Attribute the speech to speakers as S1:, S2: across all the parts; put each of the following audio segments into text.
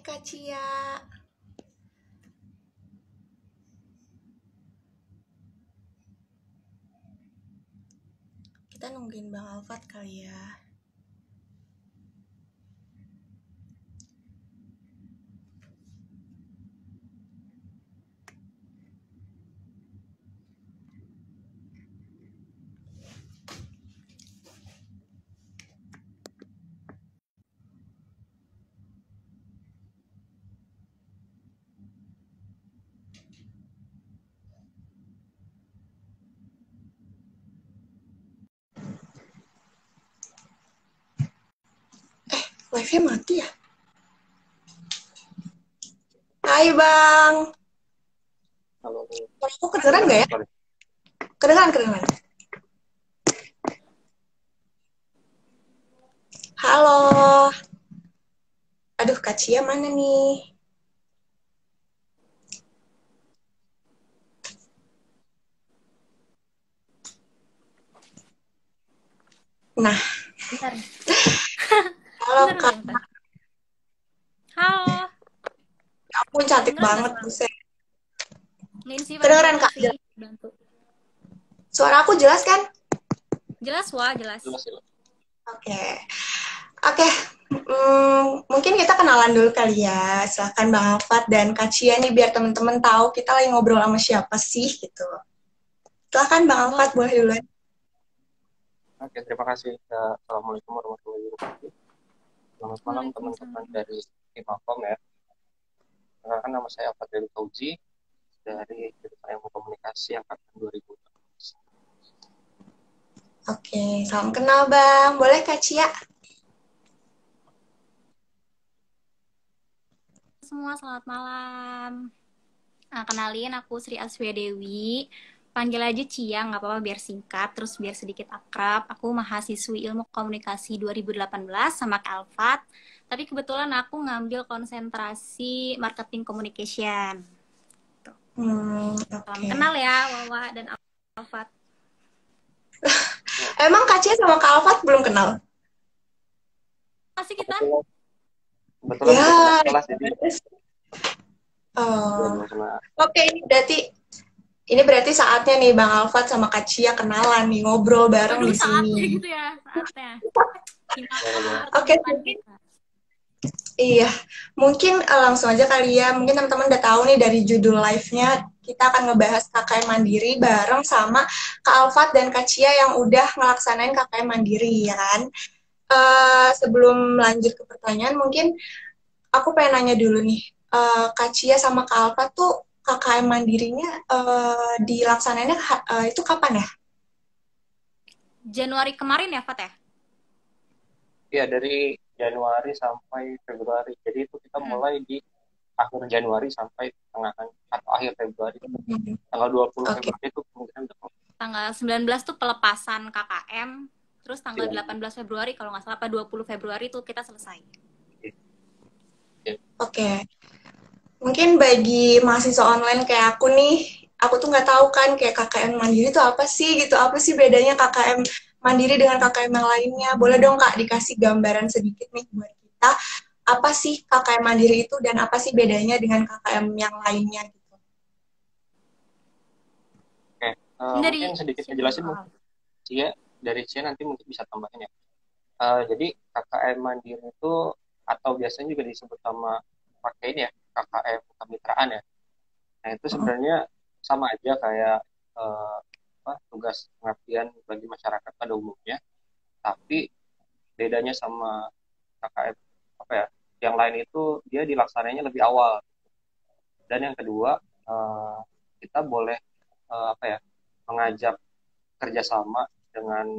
S1: Kak Cia. Kita nungguin Bang Alfat kali ya. Live-nya mati ya? Hai Bang.
S2: Halo.
S1: Aku kedengeran nggak ya? Kedengeran. Halo. Aduh, Kak Cia mana nih? Nah.
S3: Bentar.
S1: Halo Kak.
S3: Bentar. Halo.
S1: Ya ampun, cantik
S3: Kedengeran
S1: banget
S3: nggak
S1: buset.
S3: Ini sih
S1: Kedengeran Kak?
S3: sih. Bantu.
S1: Suara aku jelas kan?
S3: Jelas, wah, jelas.
S1: Oke. Mungkin kita kenalan dulu kali ya. Silahkan Bang Alfat dan Kak Cia nih biar teman-teman tahu kita lagi ngobrol sama siapa sih gitu. Silahkan Bang Alfat, boleh duluan.
S2: Oke, terima kasih. Assalamualaikum warahmatullahi wabarakatuh. Selamat malam teman-teman dari Imakom ya. Perkenalkan nama saya Fadil Fauzi dari Jurusan Ilmu Komunikasi angkatan 2014.
S1: Oke, salam kenal Bang. Boleh Kak Cia?
S3: Semua selamat malam. Nah, kenalin aku Sri Aswia Dewi. Panggil aja Cia, nggak apa-apa biar singkat, terus biar sedikit akrab. Aku mahasiswi Ilmu Komunikasi 2018 sama Kak Alfat. Tapi kebetulan aku ngambil konsentrasi Marketing Communication. Salam kenal ya, Wawa dan Alfat.
S1: Emang Kak Cia sama Kak Alfat belum kenal?
S3: Masih kita?
S2: Kebetulan
S1: Ya.
S2: kelas jadi.
S1: Oke, ini berarti saatnya nih Bang Alfat sama Kak Cia kenalan nih, ngobrol bareng di sini.
S3: Saatnya gitu ya, saatnya.
S1: Oke, iya. Mungkin langsung aja kali ya. Mungkin teman-teman udah tahu nih dari judul live-nya, kita akan ngebahas KKN Mandiri bareng sama Kak Alfat dan Kak Cia yang udah ngelaksanain KKN Mandiri, ya kan? Sebelum lanjut ke pertanyaan, mungkin aku pengen nanya dulu nih. Kak Cia sama Kak Alfat tuh KKN Mandirinya dilaksanainnya itu kapan ya?
S3: Januari kemarin ya, Fat ya?
S2: Iya, dari Januari sampai Februari. Jadi itu kita mulai di akhir Januari sampai tengahan atau akhir Februari. Tanggal 20 Februari itu kemungkinan
S3: tanggal 19 tuh pelepasan KKM, terus tanggal 18 Februari kalau nggak salah, apa 20 Februari tuh kita selesai.
S1: Oke. Mungkin bagi mahasiswa online kayak aku nih, aku tuh nggak tahu kan kayak KKN Mandiri itu apa sih gitu, apa sih bedanya KKN Mandiri dengan KKN yang lainnya. Boleh dong Kak dikasih gambaran sedikit nih buat kita, apa sih KKN Mandiri itu dan apa sih bedanya dengan KKN yang lainnya gitu.
S2: Oke, mungkin sedikit ngejelasin Cia, dari Cia nanti mungkin bisa tambahin ya. Jadi KKN Mandiri itu atau biasanya juga disebut sama pakai ini ya, KKN kemitraan ya. Nah itu sebenarnya sama aja kayak tugas pengabdian bagi masyarakat pada umumnya, tapi bedanya sama KKN apa ya, yang lain itu dia dilaksananya lebih awal. Dan yang kedua, kita boleh apa ya, mengajak kerjasama dengan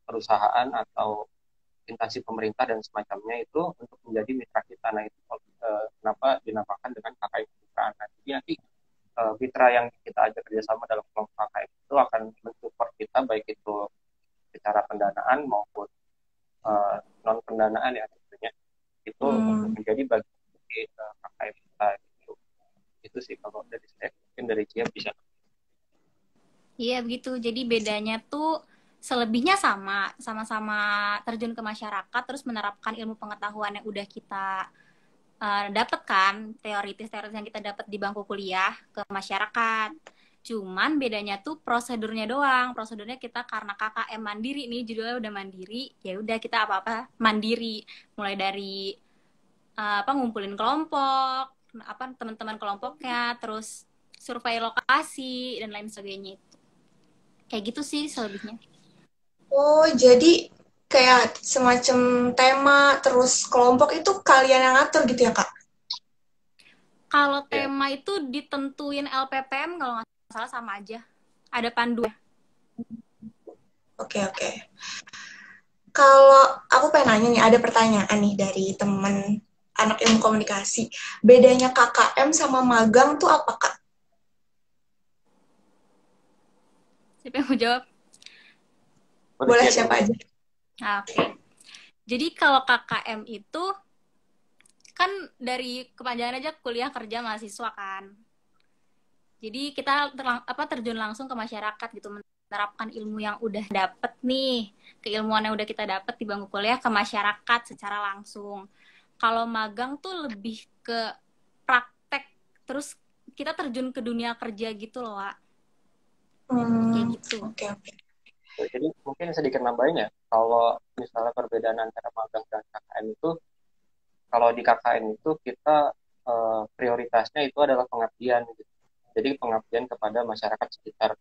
S2: perusahaan atau instansi pemerintah dan semacamnya itu untuk menjadi mitra kita. Nah itu kenapa dinamakan dengan KKN kemitraan. Nah, jadi nanti mitra yang kita ajak kerjasama dalam kelompok KKN itu akan mensupport kita baik itu secara pendanaan maupun non pendanaan ya tentunya itu untuk menjadi bagian dari KKN kita gitu. Itu sih kalau dari saya, mungkin dari Cia bisa.
S3: Iya begitu, jadi bedanya tuh selebihnya sama-sama terjun ke masyarakat, terus menerapkan ilmu pengetahuan yang udah kita dapat kan teoritis yang kita dapat di bangku kuliah ke masyarakat. Cuman bedanya tuh prosedurnya doang. Prosedurnya kita karena KKM mandiri nih, judulnya udah mandiri, ya udah kita apa-apa mandiri. Mulai dari ngumpulin kelompok, teman-teman kelompoknya, terus survei lokasi dan lain sebagainya itu. Kayak gitu sih selebihnya.
S1: Oh, jadi kayak semacam tema terus kelompok itu kalian yang ngatur gitu ya, Kak?
S3: Kalau tema itu ditentuin LPPM kalau nggak salah sama aja. Ada panduan.
S1: Oke. Kalau aku pengen nanya nih, ada pertanyaan nih dari temen anak ilmu komunikasi. Bedanya KKM sama magang tuh apa, Kak?
S3: Siapa yang mau jawab?
S1: Boleh siapa aja.
S3: Oke. Jadi kalau KKM itu kan dari kepanjangan aja kuliah kerja mahasiswa kan. Jadi kita terjun langsung ke masyarakat gitu, menerapkan ilmu yang udah dapet nih, keilmuan yang udah kita dapet di bangku kuliah ke masyarakat secara langsung. Kalau magang tuh lebih ke praktek, terus kita terjun ke dunia kerja gitu loh, Wak. Kayak gitu.
S1: Oke.
S2: Jadi mungkin sedikit nambahin ya, kalau misalnya perbedaan antara magang dan KKM itu, kalau di KKM itu kita prioritasnya itu adalah pengabdian gitu. Jadi pengabdian kepada masyarakat sekitar,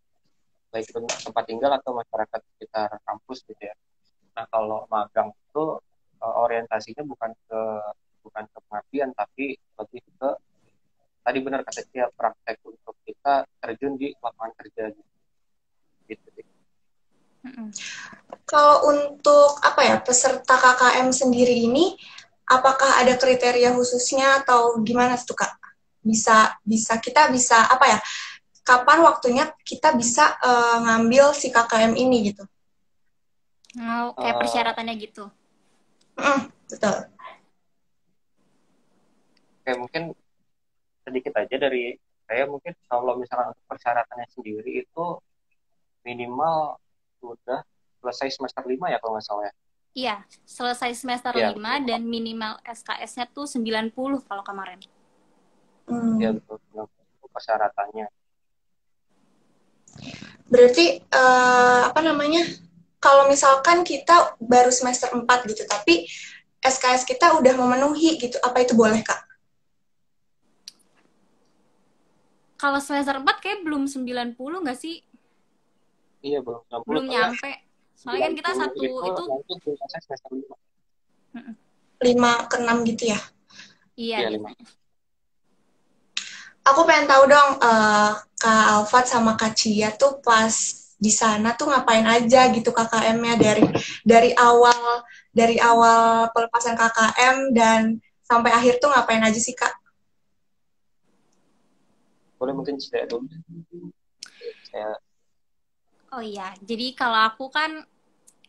S2: baik itu tempat tinggal atau masyarakat sekitar kampus gitu ya. Nah kalau magang itu orientasinya bukan ke pengabdian, tapi lebih ke tadi benar kata dia, praktek untuk kita terjun di lapangan kerja gitu.
S1: Kalau untuk peserta KKM sendiri ini, apakah ada kriteria khususnya atau gimana tuh, Kak? Kita bisa kapan waktunya kita bisa ngambil si KKM ini gitu?
S3: Kayak persyaratannya gitu.
S1: Betul.
S2: Oke, mungkin sedikit aja dari saya. Mungkin kalau misalnya untuk persyaratannya sendiri itu minimal sudah selesai semester 5 ya kalau nggak salah ya.
S3: Iya, selesai semester 5 dan minimal SKS-nya tuh 90 kalau kemarin.
S2: Iya betul, itu persyaratannya.
S1: Berarti kalau misalkan kita baru semester 4 gitu, tapi SKS kita udah memenuhi gitu, apa itu boleh, Kak?
S3: Kalau semester 4 kayak belum 90 nggak sih?
S2: Iya, belum 90.
S3: Belum nyampe. Soalnya kan kita satu itu
S2: semester 5.
S1: 5 ke 6 gitu ya?
S3: Iya, biasanya.
S1: Aku pengen tahu dong, Kak Alfat sama Kak Cia tuh pas di sana tuh ngapain aja gitu KKM-nya dari awal pelepasan KKM dan sampai akhir tuh ngapain aja sih, Kak?
S2: Boleh mungkin saya dulu.
S3: Oh iya, jadi kalau aku kan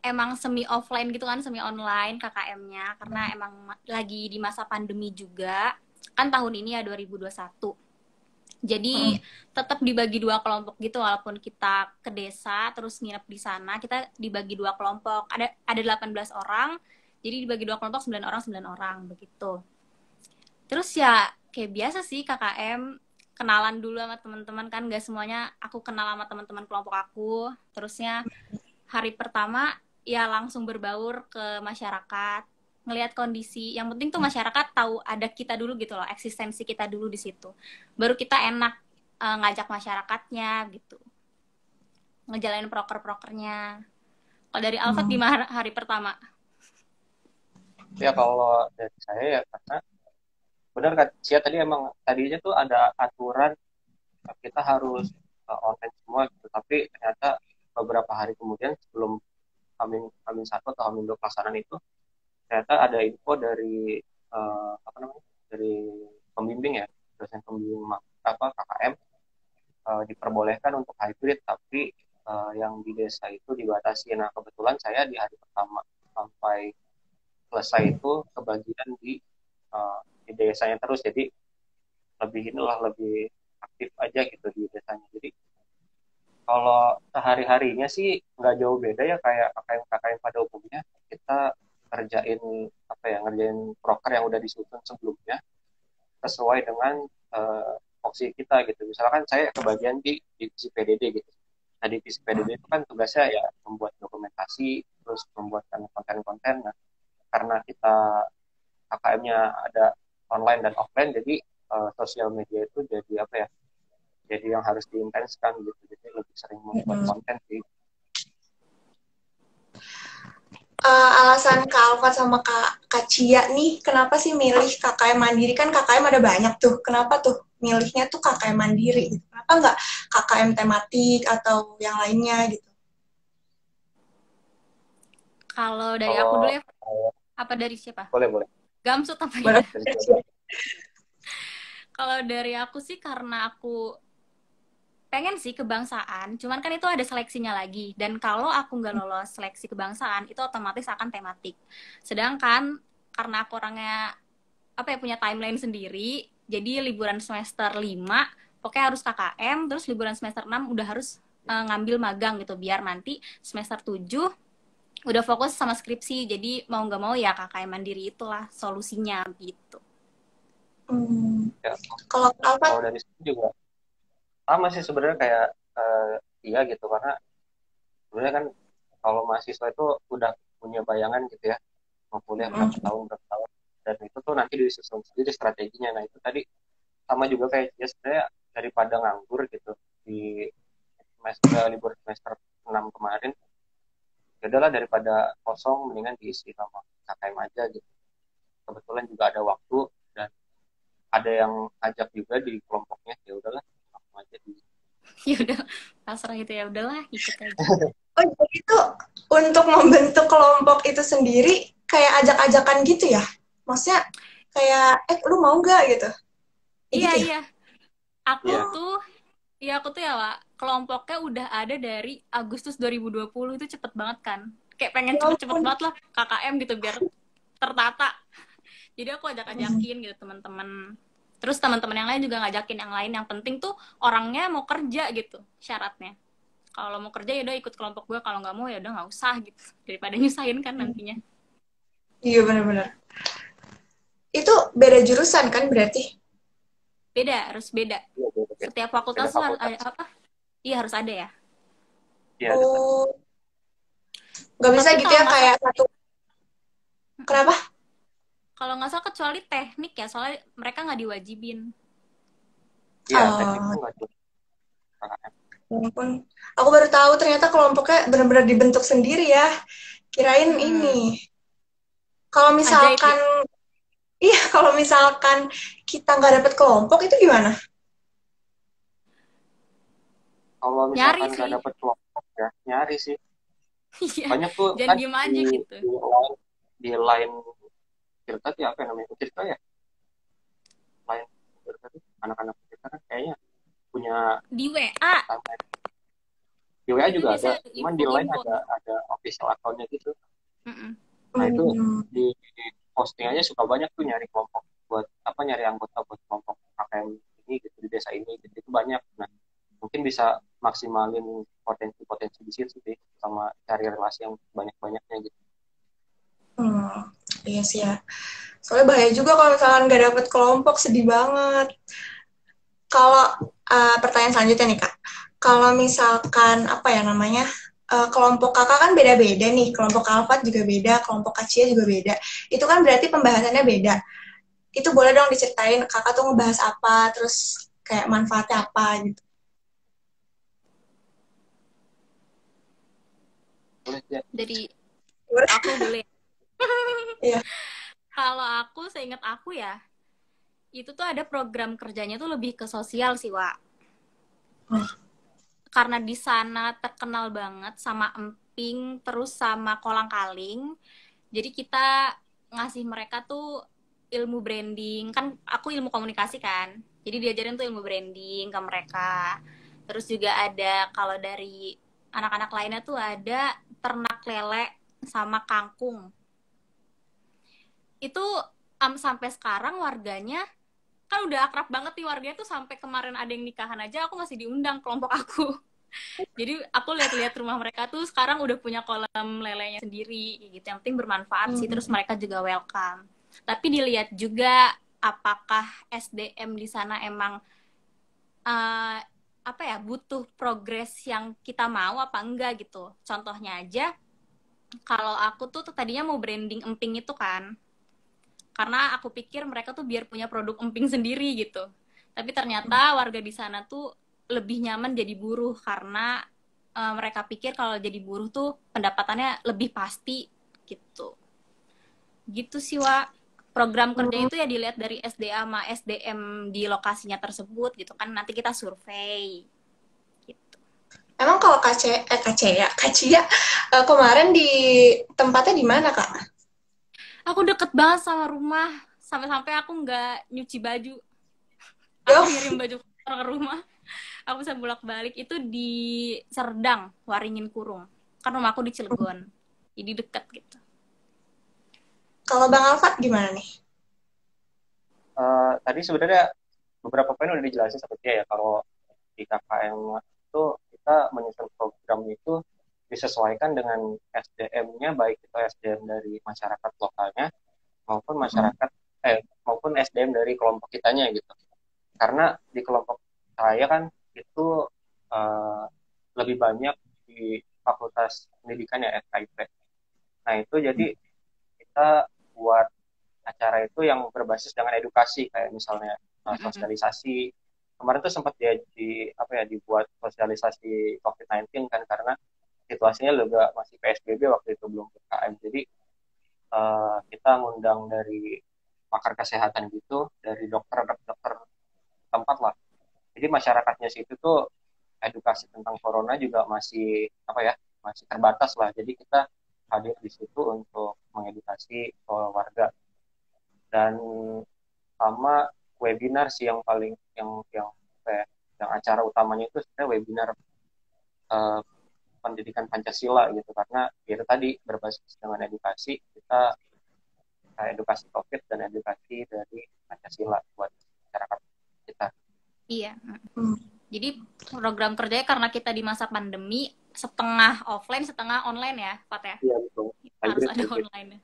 S3: emang semi offline gitu kan, semi online KKM-nya karena emang lagi di masa pandemi juga. Kan tahun ini ya 2021. Jadi tetap dibagi 2 kelompok gitu, walaupun kita ke desa terus nginep di sana, kita dibagi 2 kelompok. Ada 18 orang, jadi dibagi 2 kelompok, 9 orang begitu. Terus ya kayak biasa sih KKM, kenalan dulu sama teman-teman kan, gak semuanya aku kenal sama teman-teman kelompok aku. Terusnya hari pertama ya langsung berbaur ke masyarakat, ngelihat kondisi. Yang penting tuh masyarakat tahu ada kita dulu gitu loh, eksistensi kita dulu di situ. Baru kita enak ngajak masyarakatnya gitu, ngejalanin proker-prokernya. Kalau dari Alfat gimana hari pertama?
S2: Ya kalau dari saya ya karena benar Kak Cia tadi, emang tadinya tuh ada aturan kita harus online semua gitu, tapi ternyata beberapa hari kemudian sebelum Amin 1 atau Amin 2 pelaksanaan itu, ternyata ada info dari dari pembimbing ya, dosen pembimbing KKM, diperbolehkan untuk hybrid, tapi yang di desa itu dibatasi. Nah kebetulan saya di hari pertama sampai selesai itu kebagian di desanya terus, jadi lebih aktif aja gitu di desanya. Jadi kalau sehari-harinya sih nggak jauh beda ya kayak KKM pada umumnya. Kita ngerjain ngerjain proker yang udah disusun sebelumnya, sesuai dengan fokus kita gitu. Misalkan saya kebagian di divisi PDD gitu. Nah, divisi PDD itu kan tugasnya ya membuat dokumentasi, terus membuat konten-konten. Nah, karena kita KKM-nya ada online dan offline, jadi sosial media itu jadi apa ya? Jadi yang harus diintenskan gitu. Jadi lebih sering membuat konten sih.
S1: Alasan Kak Alfa sama Kak Cia nih, kenapa sih milih KKM Mandiri? Kan KKM ada banyak tuh. Kenapa tuh milihnya tuh KKM Mandiri? Gitu. Kenapa nggak KKM tematik atau yang lainnya gitu?
S3: Kalau dari aku dulu ya, apa dari siapa?
S2: Boleh.
S3: Gamsut apa
S1: ya?
S3: Kalau dari aku sih karena aku pengen sih kebangsaan, cuman kan itu ada seleksinya lagi. Dan kalau aku nggak lolos seleksi kebangsaan, itu otomatis akan tematik. Sedangkan karena aku orangnya punya timeline sendiri, jadi liburan semester 5, pokoknya harus KKM, terus liburan semester 6 udah harus ngambil magang gitu, biar nanti semester 7 udah fokus sama skripsi. Jadi mau nggak mau ya KKM Mandiri itulah solusinya gitu.
S2: Ya. Kalau dari situ juga sama sih sebenarnya kayak iya gitu, karena sebenarnya kan kalau mahasiswa itu udah punya bayangan gitu ya, mau kuliah berapa tahun dan itu tuh nanti disusun sendiri strateginya. Nah itu tadi sama juga kayak ya sebenarnya daripada nganggur gitu di libur semester 6 kemarin, ya udahlah daripada kosong mendingan diisi sama KKM aja gitu. Kebetulan juga ada waktu dan ada yang ajak juga di kelompoknya, ya udahlah langsung aja di
S3: ya udah pasrah gitu, ya udahlah ikut aja.
S1: Oh, jadi itu untuk membentuk kelompok itu sendiri kayak ajak-ajakan gitu ya? Maksudnya kayak lu mau nggak gitu?
S3: Iya,
S1: gitu
S3: iya. Aku tuh Wak, kelompoknya udah ada dari Agustus 2020. Itu cepet banget kan? Kayak pengen cepet-cepet banget lah KKM gitu biar tertata. Jadi aku ajak-ajakin gitu teman-teman. Terus teman-teman yang lain juga ngajakin yang lain. Yang penting tuh orangnya mau kerja gitu syaratnya. Kalau mau kerja ya udah ikut kelompok gue, kalau nggak mau ya udah nggak usah gitu. Daripada nyusahin kan nantinya.
S1: Iya benar-benar. Itu beda jurusan kan berarti?
S3: Harus beda. Setiap fakultas tuh harus ada apa? Iya harus ada ya.
S1: Oh, nggak bisa gitu ya kayak satu. Kenapa?
S3: Kalau nggak salah kecuali teknik ya, soalnya mereka nggak diwajibin.
S2: Iya, teknik tuh nggak diwajibin.
S1: Aku baru tahu ternyata kelompoknya benar-benar dibentuk sendiri ya. Kirain ini. Kalau misalkan kalau misalkan kita nggak dapet kelompok itu gimana?
S2: Kalau misalkan nggak dapet kelompok ya nyari sih. Banyak tuh
S3: jangan diem aja gitu.
S2: Di line cerita ya, apa namanya cerita ya? Line cerita tuh anak-anak cerita kan kayaknya punya
S3: di WA.
S2: Di WA juga ada, cuman di line ada official account-nya gitu. Nah itu di postingannya suka banyak tuh nyari kelompok buat nyari anggota buat kelompok KKM ini gitu di desa ini gitu, itu banyak. Nah mungkin bisa maksimalin potensi di situ sih, sama cari relasi yang banyak-banyaknya gitu.
S1: Iya sih ya. Soalnya bahaya juga kalau misalkan nggak dapet kelompok, sedih banget. Kalau pertanyaan selanjutnya nih Kak, kalau misalkan kelompok kakak kan beda-beda nih, kelompok Alfat juga beda, kelompok Kacia juga beda. Itu kan berarti pembahasannya beda. Itu boleh dong diceritain kakak tuh ngebahas apa, terus kayak manfaatnya apa gitu.
S3: Dari aku dulu ya.
S1: Iya.
S3: Kalau aku, seingat aku ya, itu tuh ada program kerjanya tuh lebih ke sosial sih, Wak. Karena di sana terkenal banget sama emping, terus sama kolang-kaling. Jadi kita ngasih mereka tuh ilmu branding. Kan aku ilmu komunikasi kan. Jadi diajarin tuh ilmu branding ke mereka. Terus juga ada, kalau dari anak-anak lainnya tuh ada ternak lele sama kangkung. Itu sampai sekarang warganya kan udah akrab banget nih warganya tuh, sampai kemarin ada yang nikahan aja aku masih diundang kelompok aku. Jadi aku lihat-lihat rumah mereka tuh sekarang udah punya kolam lelenya sendiri gitu. Yang penting bermanfaat sih, terus mereka juga welcome. Tapi dilihat juga apakah SDM di sana emang butuh progres yang kita mau apa enggak gitu. Contohnya aja, kalau aku tuh tadinya mau branding emping itu kan, karena aku pikir mereka tuh biar punya produk emping sendiri gitu. Tapi ternyata warga di sana tuh lebih nyaman jadi buruh karena mereka pikir kalau jadi buruh tuh pendapatannya lebih pasti gitu. Gitu sih, Wak. Program kerjanya itu ya dilihat dari SDA sama SDM di lokasinya tersebut gitu kan. Nanti kita survei. Gitu.
S1: Emang kalau Kacia kemarin di tempatnya di mana, Kak?
S3: Aku deket banget sama rumah. Sampai-sampai aku nggak nyuci baju.
S1: Yo.
S3: Aku ngirim baju ke rumah. Aku bisa bolak-balik. Itu di Serdang, Waringin Kurung. Kan rumahku di Cilegon. Jadi deket gitu.
S1: Kalau Bang Alfat gimana nih?
S2: Tadi sebenarnya beberapa poin udah dijelasin seperti ya, kalau di KKM itu kita menyusun program itu disesuaikan dengan SDM-nya, baik itu SDM dari masyarakat lokalnya maupun maupun SDM dari kelompok kitanya gitu. Karena di kelompok saya kan itu lebih banyak di Fakultas Pendidikan ya, FKIP. Nah itu jadi kita buat acara itu yang berbasis dengan edukasi, kayak misalnya sosialisasi. Kemarin tuh sempat dibuat sosialisasi COVID-19 kan, karena situasinya juga masih PSBB waktu itu, belum PPKM. Jadi kita ngundang dari pakar kesehatan gitu, dari dokter tempat lah. Jadi masyarakatnya situ tuh edukasi tentang corona juga masih terbatas lah. Jadi kita hadir di situ untuk mengedukasi warga. Dan sama webinar sih yang paling yang acara utamanya itu sebenarnya webinar uh, pendidikan Pancasila gitu, karena itu tadi berbasis dengan edukasi kita, edukasi COVID dan edukasi dari Pancasila buat masyarakat kita.
S3: Iya. Jadi program kerjanya karena kita di masa pandemi setengah offline setengah online ya, Pat ya?
S2: Iya betul.
S3: Harus ada online.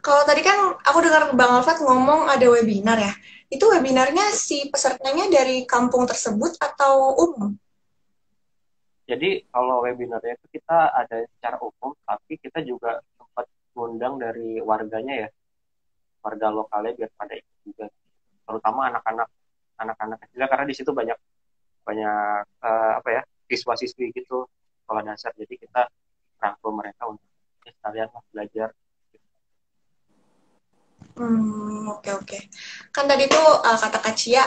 S1: Kalau tadi kan aku dengar Bang Alfat ngomong ada webinar ya. Itu webinarnya si pesertanya dari kampung tersebut atau umum?
S2: Jadi kalau webinarnya itu kita ada secara umum, tapi kita juga sempat ngundang dari warganya ya, warga lokalnya biar pada ikut juga, terutama anak-anak kecil, karena di situ banyak siswa-siswi gitu sekolah dasar. Jadi kita rangkul mereka untuk sekalian belajar.
S1: Oke. Kan tadi tuh kata Kak Cia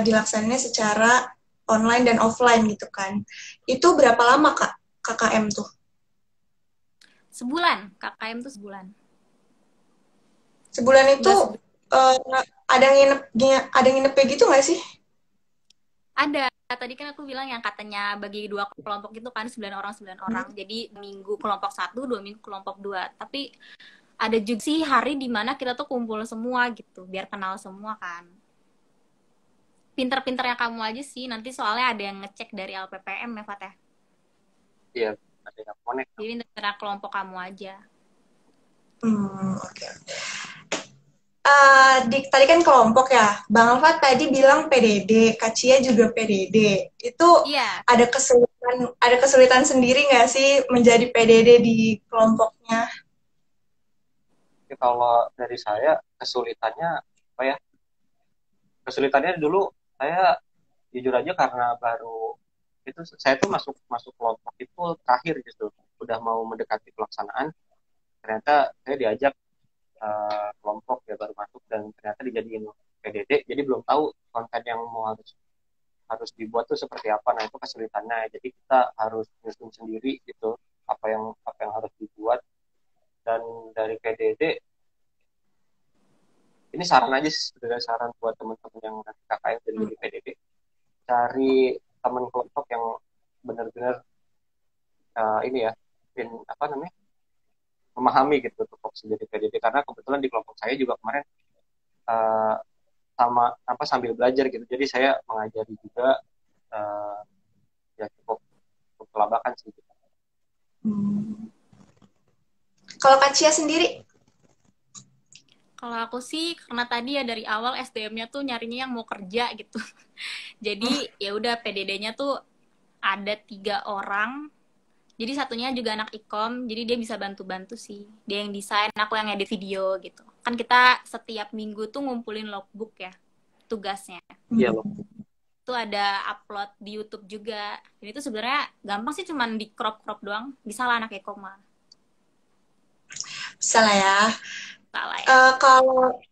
S1: dilaksanainnya secara online dan offline gitu kan. Itu berapa lama Kak KKM tuh?
S3: Sebulan, KKM tuh sebulan.
S1: Sebulan itu ada nginepnya gitu nggak sih?
S3: Ada. Tadi kan aku bilang yang katanya bagi 2 kelompok itu kan 9 orang. Jadi minggu kelompok 1, 2 minggu kelompok 2. Tapi ada juga sih hari dimana kita tuh kumpul semua gitu, biar kenal semua kan. Pinter-pinternya kamu aja sih, nanti soalnya ada yang ngecek dari LPPM ya, Fat ya?
S2: Iya, ada yang connect.
S3: Jadi pinter kelompok kamu aja.
S1: Oke. Tadi kan kelompok ya, Bang Alfat tadi bilang PDD, Kak Cia juga PDD. Itu ada kesulitan sendiri nggak sih menjadi PDD di kelompoknya?
S2: Jadi kalau dari saya kesulitannya dulu saya jujur aja, karena baru itu saya tuh masuk kelompok itu terakhir gitu, udah mau mendekati pelaksanaan, ternyata saya diajak kelompok ya baru masuk, dan ternyata dijadiin PDD, jadi belum tahu konten yang harus dibuat tuh seperti apa. Nah itu kesulitannya, jadi kita harus nyusun sendiri gitu apa yang harus dibuat. Dan dari PDD ini saran aja sih, sebenarnya saran buat teman-teman yang nanti KKN jadi PDD, cari teman kelompok yang benar-benar memahami gitu untuk jadi PDD. Karena kebetulan di kelompok saya juga kemarin sambil belajar gitu, jadi saya mengajari juga, ya cukup kelabakan sih gitu.
S1: Kalau Kak Cia sendiri?
S3: Kalau aku sih karena tadi ya dari awal SDM-nya tuh nyarinya yang mau kerja gitu. Jadi ya udah PDD-nya tuh ada 3 orang. Jadi satunya juga anak ikom, jadi dia bisa bantu-bantu sih. Dia yang desain, aku yang edit video gitu. Kan kita setiap minggu tuh ngumpulin logbook ya, tugasnya.
S2: Iya loh.
S3: Itu ada upload di YouTube juga. Jadi itu sebenarnya gampang sih, cuman di crop-crop doang. Bisa lah anak ikom mah.
S1: Bisa lah ya.
S3: Salah ya.
S1: Kalau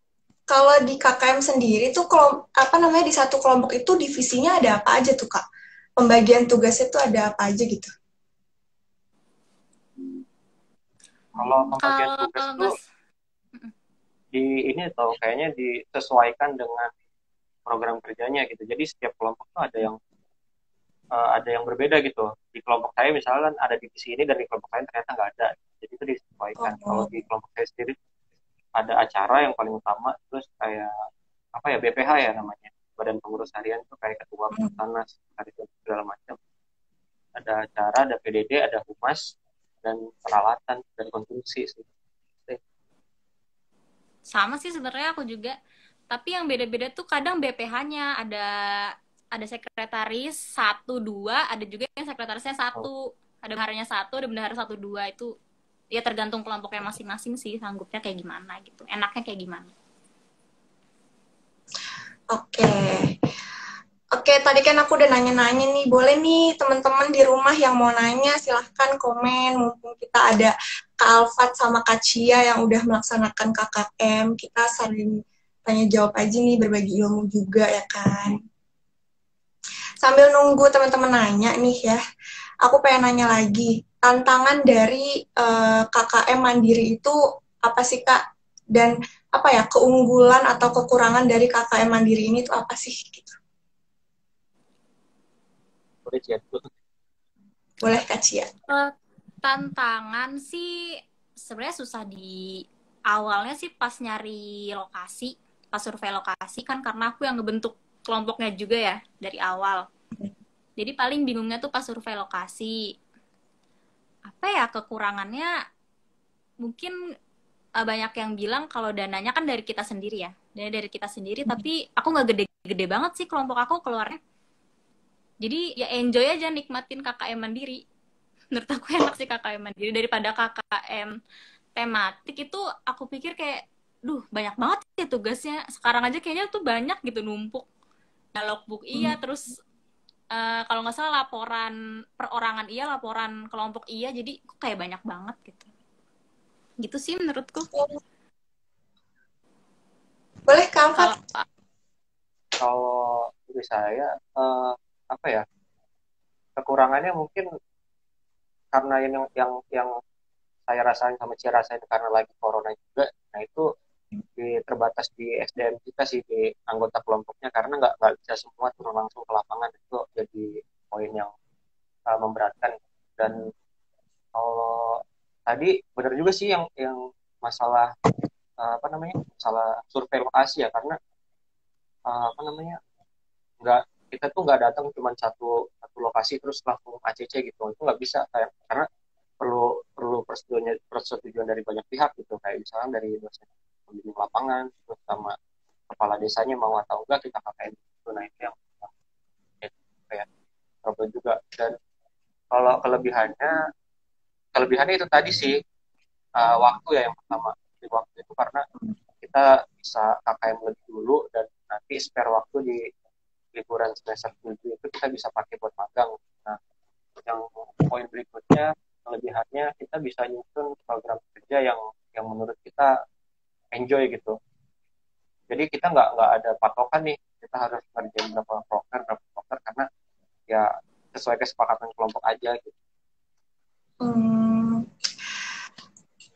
S1: kalau di KKM sendiri tuh apa namanya di satu kelompok itu divisinya ada apa aja tuh Kak? Pembagian tugasnya tuh ada apa aja gitu?
S2: Kalau pembagian
S3: Kalau
S2: tugas tuh
S3: nggak
S2: ini tahu kayaknya disesuaikan dengan program kerjanya gitu. Jadi setiap kelompok tuh ada yang berbeda gitu. Di kelompok saya misalkan ada divisi ini dan di kelompok lain ternyata nggak ada. Jadi itu disesuaikan. Kalau di kelompok saya sendiri ada acara yang paling utama, terus kayak apa ya, BPH ya namanya, Badan Pengurus Harian, itu kayak ketua pelaksana segala macam. Ada acara, ada PDD, ada humas, dan peralatan dan konsumsi sih.
S3: sama sih sebenarnya aku juga. Tapi yang beda-beda tuh kadang BPH-nya ada sekretaris 1, 2, ada juga yang sekretarisnya 1, ada bendaharanya 1, ada bendahara 1, 2. Itu ya tergantung kelompoknya masing-masing sih, sanggupnya kayak gimana gitu, enaknya kayak gimana.
S1: Oke. Oke, tadi kan aku udah nanya-nanya nih. Boleh nih teman-teman di rumah yang mau nanya, silahkan komen. Mumpung kita ada Kak Alfat sama Kak Cia yang udah melaksanakan KKM. Kita saling tanya jawab aja nih, berbagi ilmu juga ya kan. Sambil nunggu teman-teman nanya nih ya, aku pengen nanya lagi. Tantangan dari KKM Mandiri itu apa sih Kak? Dan apa ya, keunggulan atau kekurangan dari KKM Mandiri ini tuh apa sih gitu? Boleh Kak Cia.
S3: Tantangan sih sebenarnya susah di awalnya sih pas nyari lokasi, pas survei lokasi kan, karena aku yang ngebentuk kelompoknya juga ya dari awal. Jadi paling bingungnya tuh pas survei lokasi. Apa ya kekurangannya? Mungkin banyak yang bilang kalau dananya kan dari kita sendiri ya. Dana dari kita sendiri, tapi aku nggak gede-gede banget sih kelompok aku keluarnya. Jadi ya enjoy aja, nikmatin KKM mandiri. Menurut aku enak sih KKM mandiri daripada KKM tematik. Itu aku pikir kayak, banyak banget ya tugasnya. Sekarang aja kayaknya tuh banyak gitu numpuk. Nah, logbook iya, terus kalau nggak salah laporan perorangan iya, laporan kelompok iya, jadi kok kayak banyak banget gitu. Gitu sih menurutku.
S1: Boleh Kak Alfat?
S2: Kalau dari saya apa ya, kekurangannya mungkin karena yang saya rasain sama Cia rasain karena lagi corona juga. Nah itu terbatas di SDM kita sih, di anggota kelompoknya, karena nggak bisa semua turun langsung ke lapangan. Itu jadi poin yang memberatkan. Dan kalau tadi benar juga sih yang masalah apa namanya, masalah survei lokasi ya, karena apa namanya, nggak, kita tuh nggak datang cuma satu lokasi terus langsung ACC gitu, itu nggak bisa, karena perlu persetujuan dari banyak pihak gitu, kayak misalnya dari dosen pembimbing lapangan, terus sama kepala desanya mau atau enggak kita KKN gitu. Nah itu yang kayak problem juga. Dan kalau kelebihannya itu tadi sih, waktu ya yang pertama. Di waktu itu karena kita bisa KKM lebih dulu, dan nanti spare waktu di liburan semester 7 itu kita bisa pakai buat magang. Nah, yang poin berikutnya, kelebihannya kita bisa nyusun program kerja yang menurut kita enjoy gitu. Jadi kita nggak ada patokan nih, kita harus ngerjain berapa proker, karena ya sesuai kesepakatan kelompok aja gitu.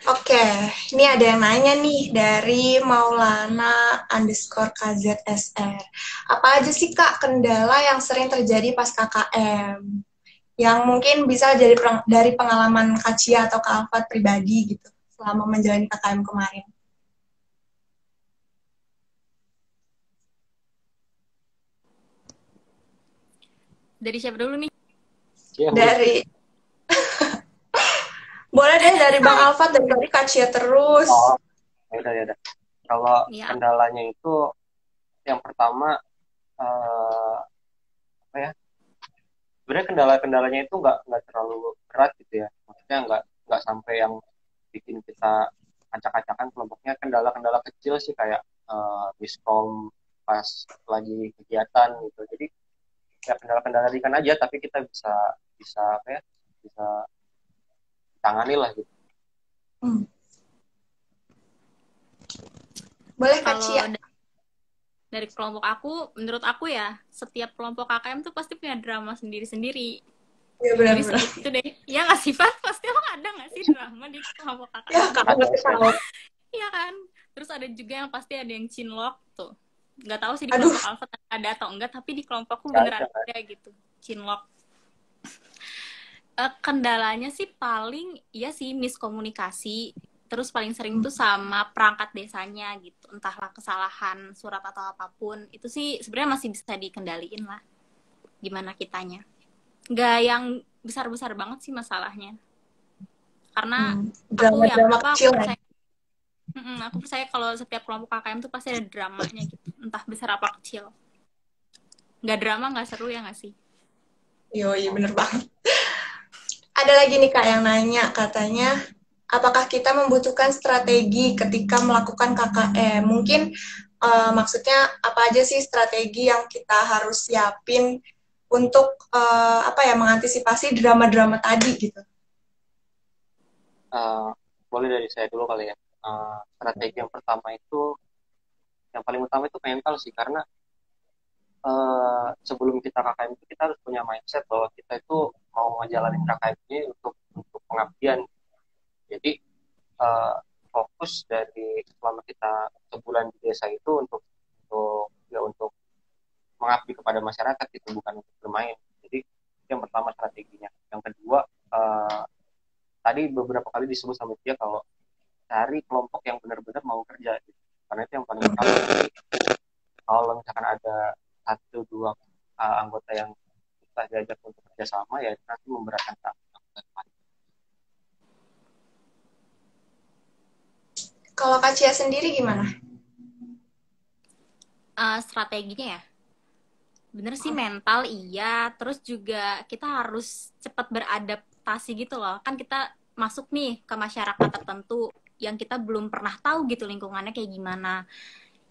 S1: Oke, ini ada yang nanya nih dari Maulana_KZSR. Apa aja sih Kak kendala yang sering terjadi pas KKM? Yang mungkin bisa jadi dari pengalaman Kak Cia atau Kak Alfat pribadi gitu selama menjalani KKM kemarin.
S3: Dari siapa dulu nih?
S1: Dari boleh deh dari Bang Alfat dan dari Kak Cia terus.
S2: Oh, ya udah. Kalau
S3: Ya,
S2: kendalanya itu yang pertama apa ya? Sebenarnya kendala-kendalanya itu nggak terlalu berat gitu ya. Maksudnya nggak sampai yang bikin kita acak-acakan kelompoknya. Kendala-kendala kecil sih kayak miskom pas lagi kegiatan gitu. Jadi ya kendala-kendala ringan aja, tapi kita bisa bisa apa ya? Bisa tangani lah gitu.
S1: Hmm. Boleh Kak
S3: kalau
S1: Cia?
S3: dari kelompok aku, menurut aku ya, setiap kelompok KKM tuh pasti punya drama sendiri-sendiri.
S1: Iya
S3: Jadi
S1: benar-benar.
S3: segitu deh. Ya nggak sih, Pak? Pasti emang ada nggak sih drama di kelompok
S1: Ya
S3: KKM?
S1: kamu nggak tahu.
S3: Iya kan? Terus ada juga yang pasti ada yang cinlok tuh. Nggak tahu sih di
S1: Aduh.
S3: kelompok Alpha ada atau enggak, tapi di kelompokku
S2: Nggak
S3: beneran
S2: ada.
S3: ada gitu. Cinlok. Kendalanya sih paling, ya sih miskomunikasi. Terus paling sering tuh sama perangkat desanya gitu. Entahlah kesalahan surat atau apapun. Itu sih sebenarnya masih bisa dikendaliin lah. Gimana kitanya. Nggak yang besar-besar banget sih masalahnya. Karena
S1: Drama-drama
S3: aku
S1: kecil ya.
S3: percaya aku percaya kalau setiap kelompok KKM tuh pasti ada dramanya gitu, entah besar apa kecil. Nggak drama nggak seru ya nggak sih?
S1: Iya bener banget. Ada lagi nih Kak yang nanya, katanya apakah kita membutuhkan strategi ketika melakukan KKM? Mungkin maksudnya apa aja sih strategi yang kita harus siapin untuk apa ya mengantisipasi drama-drama tadi gitu?
S2: Boleh dari saya dulu kali ya. Strategi yang pertama itu, yang paling utama itu mental sih, karena sebelum kita KKM itu kita harus punya mindset bahwa kita itu mau ngejalanin KKM ini untuk pengabdian. Jadi eh, fokus dari selama kita sebulan di desa itu untuk mengabdi kepada masyarakat, itu bukan untuk bermain. Jadi yang pertama strateginya. Yang kedua, eh, tadi beberapa kali disebut sama dia kalau cari kelompok yang benar-benar mau kerja gitu. Karena itu yang paling utama. Jadi kalau misalkan ada satu dua anggota yang kita diajak untuk kerjasama, ya nanti memberatkan anggota lain.
S1: Kalau Kak Cia sendiri gimana?
S3: Strateginya ya, bener sih mental iya. Terus juga kita harus cepat beradaptasi gitu loh. Kan kita masuk nih ke masyarakat tertentu yang kita belum pernah tahu gitu lingkungannya kayak gimana.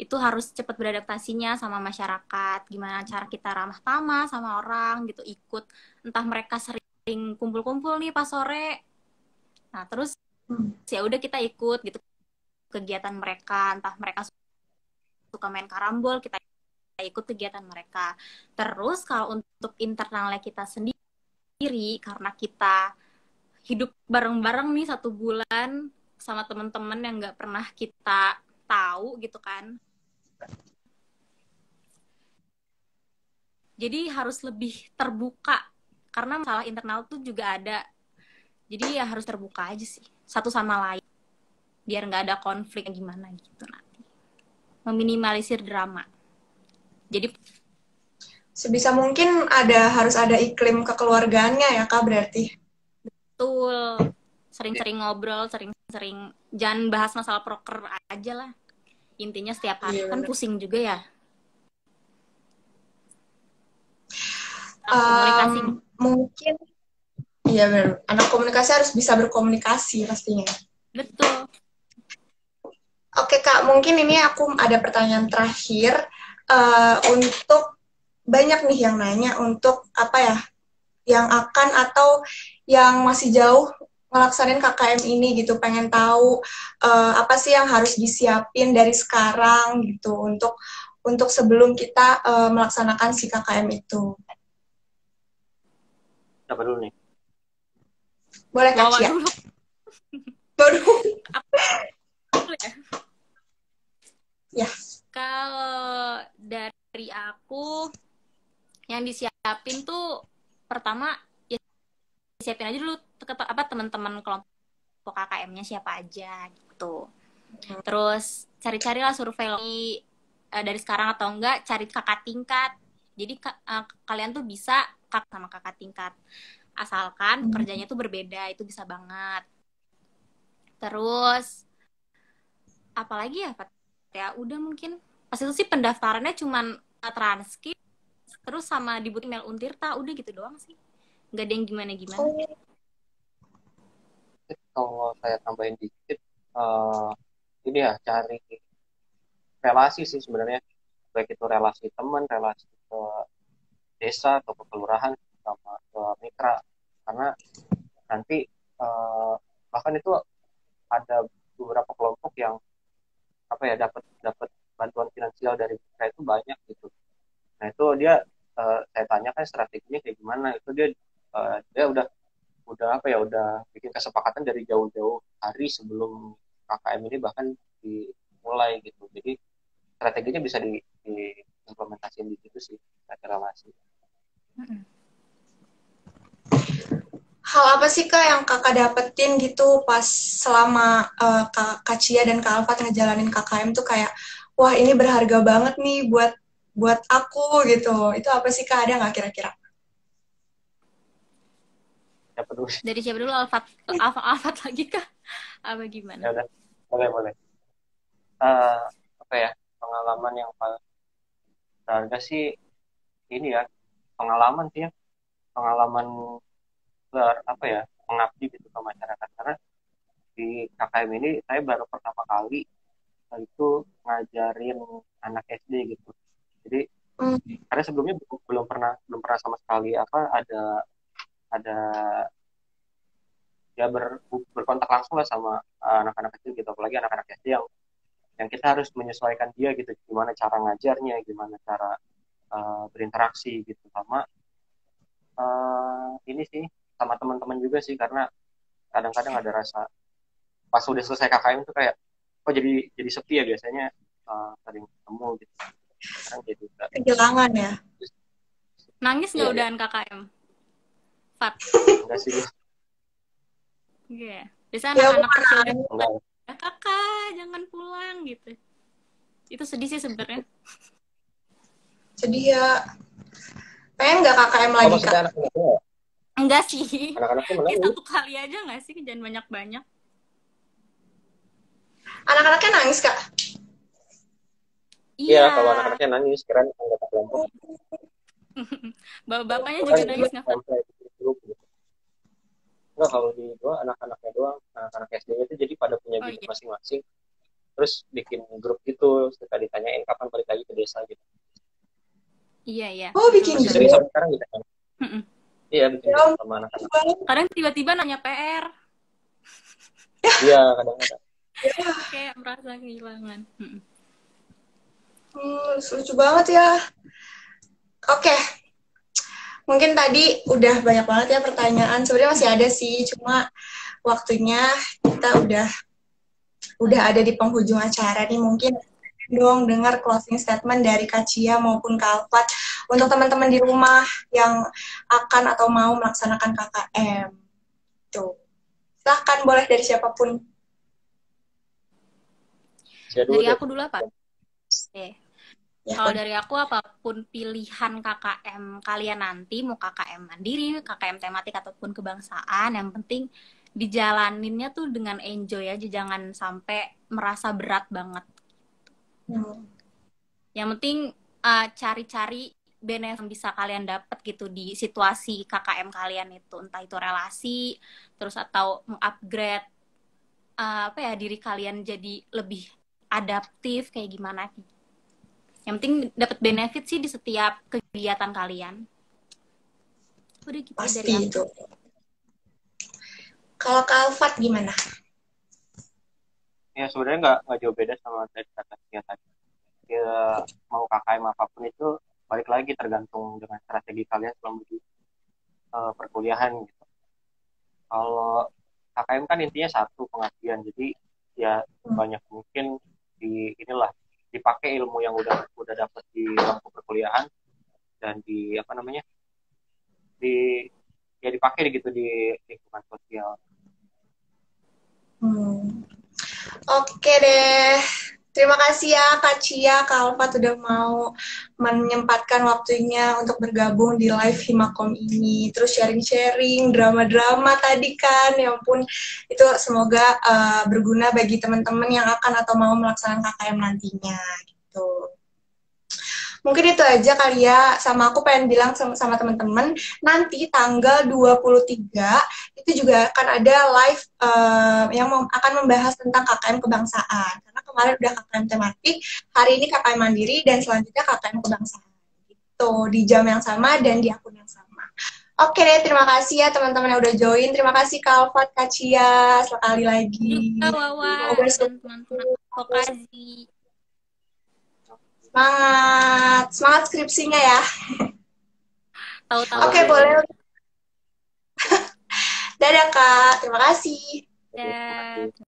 S3: Itu harus cepat beradaptasinya sama masyarakat. Gimana cara kita ramah tamah sama orang gitu, ikut entah mereka sering kumpul-kumpul nih pas sore. Nah, terus ya udah kita ikut gitu kegiatan mereka, entah mereka suka main karambol, kita ikut kegiatan mereka. Terus kalau untuk internalnya kita sendiri, karena kita hidup bareng-bareng nih 1 bulan sama teman-teman yang nggak pernah kita tahu gitu kan. Jadi harus lebih terbuka, karena masalah internal tuh juga ada. Jadi ya harus terbuka aja sih, satu sama lain. Biar nggak ada konflik gimana gitu nanti. Meminimalisir drama. Jadi
S1: Sebisa mungkin harus ada iklim kekeluargaannya ya Kak berarti.
S3: betul, sering-sering ngobrol, sering-sering jangan bahas masalah proker aja lah. Intinya setiap hari
S1: Iya,
S3: kan
S1: bener.
S3: pusing juga ya. Komunikasi
S1: Mungkin iya benar. Anak komunikasi harus bisa berkomunikasi pastinya.
S3: betul.
S1: Oke Kak, mungkin ini aku ada pertanyaan terakhir untuk banyak nih yang nanya untuk apa ya, yang akan atau yang masih jauh ngelaksanain KKM ini gitu, pengen tahu apa sih yang harus disiapin dari sekarang gitu untuk sebelum kita melaksanakan si KKM itu.
S2: Siapa dulu nih?
S1: Boleh Kak
S3: Wawa
S1: Cia?
S3: dulu.
S1: Baru.
S3: Ya.
S1: Ya.
S3: Kalau dari aku yang disiapin tuh pertama ya siapin aja dulu apa teman-teman kelompok KKM-nya siapa aja gitu. Terus cari-carilah survei dari sekarang atau enggak, cari kakak tingkat. Jadi kalian tuh bisa sama kakak tingkat. Asalkan kerjanya tuh berbeda, itu bisa banget. Terus apalagi ya, Pak? ya udah mungkin pas itu sih pendaftarannya cuman transkrip terus sama dibuat email Untirta, udah gitu doang sih, nggak ada yang gimana-gimana.
S2: Kalau saya tambahin dikit, ini ya cari relasi sih sebenarnya, baik itu relasi teman, relasi ke desa atau ke kelurahan sama ke mitra, karena nanti bahkan itu ada beberapa kelompok yang apa ya dapat dapat bantuan finansial dari mitra itu banyak gitu. Nah itu dia saya tanyakan strateginya kayak gimana, itu dia udah apa ya udah bikin kesepakatan dari jauh-jauh hari sebelum KKM ini bahkan dimulai gitu. Jadi strateginya bisa diimplementasikan di situ sih, relasi.
S1: Hal apa sih Kak yang Kakak dapetin gitu pas selama Kak Cia dan Kak Alfat ngejalanin KKM tuh kayak, wah ini berharga banget nih buat aku gitu. Itu apa sih Kak, ada nggak kira-kira?
S2: Siapa dulu?
S3: Dari siapa dulu? Alfat lagi kah? Apa gimana?
S2: Ya udah, boleh. Apa ya, pengalaman yang paling berharga sih ini ya, pengalaman sih ya, pengalaman apa ya, mengabdi gitu ke masyarakat, karena di KKM ini saya baru pertama kali itu ngajarin anak SD gitu. Jadi karena sebelumnya belum pernah sama sekali apa ada ya berkontak langsung lah sama anak-anak kecil gitu, apalagi anak-anak SD yang kita harus menyesuaikan dia gitu, gimana cara ngajarnya, gimana cara berinteraksi gitu sama ini sih, sama teman-teman juga sih, karena kadang-kadang ada rasa pas udah selesai KKM itu kayak kok jadi sepi ya, biasanya sering ketemu gitu, sekarang jadi
S1: kehilangan ya.
S3: Nangis nggak
S2: iya,
S3: udahan KKM? Fat?
S2: enggak sih.
S3: Iya. Biasa anak-anak kecil
S2: Enggak.
S3: ya kakak jangan pulang gitu. Itu sedih sih sebenarnya.
S1: Sedih ya. Pengen nggak KKM lagi Kak?
S2: Anak-anaknya
S3: Enggak sih.
S2: anak-anaknya
S3: Ya
S2: menangis.
S3: satu kali aja nggak sih, jangan banyak-banyak.
S1: Anak-anaknya nangis Kak?
S2: Iya, kalau anak-anaknya nangis keren anggota kelompok.
S3: Bapak-bapaknya juga nangis nggak Pak?
S2: Enggak, kalau di dua anak-anaknya doang, anak-anak SD itu jadi pada punya grup masing-masing, terus bikin grup gitu, suka ditanyain kapan balik lagi ke desa gitu.
S3: Iya.
S1: Oh, bikin
S2: masih sering sampai sekarang gitu kan. Iya, bikin
S1: ya,
S2: sama anak-anak.
S3: Kadang tiba-tiba nanya PR.
S2: Iya, kadang-kadang.
S3: Kayak merasa kehilangan.
S1: Lucu banget ya. Oke. Mungkin tadi udah banyak banget ya pertanyaan. Sebenarnya masih ada sih, cuma waktunya kita udah ada di penghujung acara nih. Mungkin dong dengar closing statement dari Kak Cia maupun Kak Alfat untuk teman-teman di rumah yang akan atau mau melaksanakan KKM. Tuh. Silahkan, boleh dari siapapun.
S3: Dari aku dulu apa?
S1: Ya,
S3: kalau dari aku, apapun pilihan KKM kalian nanti, mau KKM mandiri, KKM tematik, ataupun kebangsaan, yang penting dijalaninnya tuh dengan enjoy aja, jangan sampai merasa berat banget. Yang penting cari-cari benefit yang bisa kalian dapat gitu di situasi KKM kalian itu, entah itu relasi, terus atau mengupgrade diri kalian jadi lebih adaptif kayak gimana. Yang penting dapat benefit sih di setiap kegiatan kalian. Udah gitu.
S1: Pasti
S3: dari
S1: itu. Kalau Kak Alfat gimana?
S2: Ya sebenarnya nggak jauh beda sama dari kata-kata tadi. Ya, mau KKM apapun itu balik lagi tergantung dengan strategi kalian selama di perkuliahan gitu. Kalau KKM kan intinya satu, pengabdian, jadi ya banyak mungkin dipakai ilmu yang udah dapat di bangku perkuliahan dan dipakai gitu di lingkungan sosial.
S1: Oke deh, Terima kasih ya Kak Cia, Kak Alfat udah mau menyempatkan waktunya untuk bergabung di live Himakom ini. Terus sharing-sharing, drama-drama tadi kan, ya ampun. Itu semoga berguna bagi teman-teman yang akan atau mau melaksanakan KKM nantinya gitu. Mungkin itu aja kali ya, sama aku pengen bilang sama teman-teman, nanti tanggal 23 itu juga akan ada live yang akan membahas tentang KKM kebangsaan. Karena kemarin udah KKM tematik, hari ini KKM mandiri, dan selanjutnya KKM kebangsaan. Gitu, di jam yang sama dan di akun yang sama. Oke deh, terima kasih ya teman-teman yang udah join. Terima kasih Kak Alfat, Kak Cia, sekali lagi.
S3: Juga Wawa dan teman-teman vokasi.
S1: Semangat, semangat skripsinya ya.
S3: Tahu-tahu.
S1: Oke, boleh. Dadah Kak, terima kasih.
S3: Dadah.